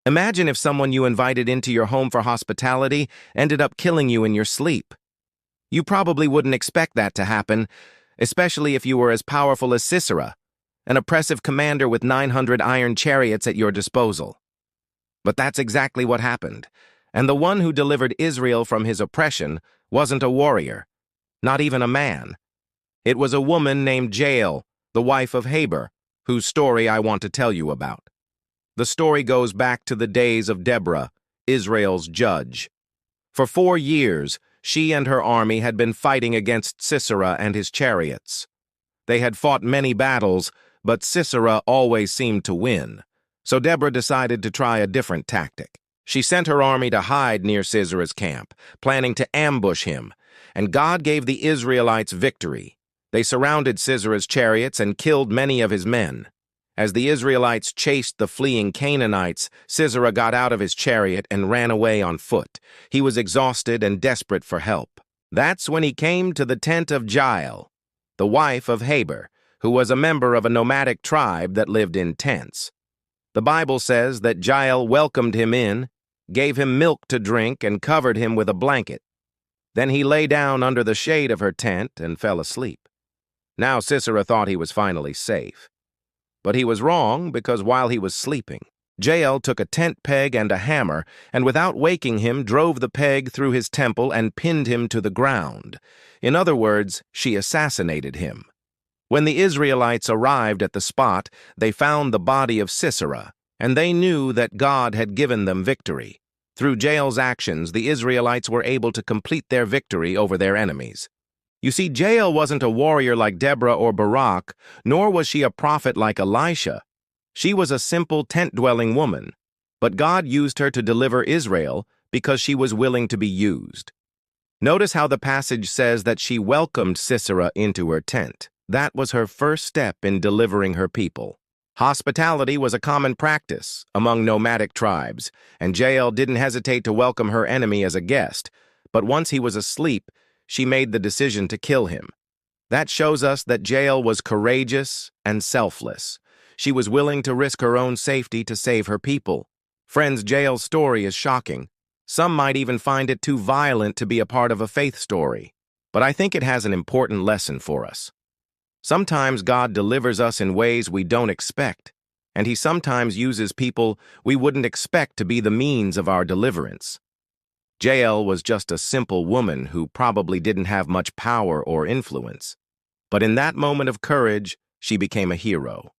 Imagine if someone you invited into your home for hospitality ended up killing you in your sleep. You probably wouldn't expect that to happen, especially if you were as powerful as Sisera, an oppressive commander with 900 iron chariots at your disposal. But that's exactly what happened, and the one who delivered Israel from his oppression wasn't a warrior, not even a man. It was a woman named Jael, the wife of Heber, whose story I want to tell you about. The story goes back to the days of Deborah, Israel's judge. For 4 years, she and her army had been fighting against Sisera and his chariots. They had fought many battles, but Sisera always seemed to win. So Deborah decided to try a different tactic. She sent her army to hide near Sisera's camp, planning to ambush him, and God gave the Israelites victory. They surrounded Sisera's chariots and killed many of his men. As the Israelites chased the fleeing Canaanites, Sisera got out of his chariot and ran away on foot. He was exhausted and desperate for help. That's when he came to the tent of Jael, the wife of Heber, who was a member of a nomadic tribe that lived in tents. The Bible says that Jael welcomed him in, gave him milk to drink, and covered him with a blanket. Then he lay down under the shade of her tent and fell asleep. Now Sisera thought he was finally safe. But he was wrong, because while he was sleeping, Jael took a tent peg and a hammer, and without waking him, drove the peg through his temple and pinned him to the ground. In other words, she assassinated him. When the Israelites arrived at the spot, they found the body of Sisera, and they knew that God had given them victory. Through Jael's actions, the Israelites were able to complete their victory over their enemies. You see, Jael wasn't a warrior like Deborah or Barak, nor was she a prophet like Elisha. She was a simple tent-dwelling woman, but God used her to deliver Israel because she was willing to be used. Notice how the passage says that she welcomed Sisera into her tent. That was her first step in delivering her people. Hospitality was a common practice among nomadic tribes, and Jael didn't hesitate to welcome her enemy as a guest, but once he was asleep, she made the decision to kill him. That shows us that Jael was courageous and selfless. She was willing to risk her own safety to save her people. Friends, Jael's story is shocking. Some might even find it too violent to be a part of a faith story. But I think it has an important lesson for us. Sometimes God delivers us in ways we don't expect, and He sometimes uses people we wouldn't expect to be the means of our deliverance. Jael was just a simple woman who probably didn't have much power or influence. But in that moment of courage, she became a hero.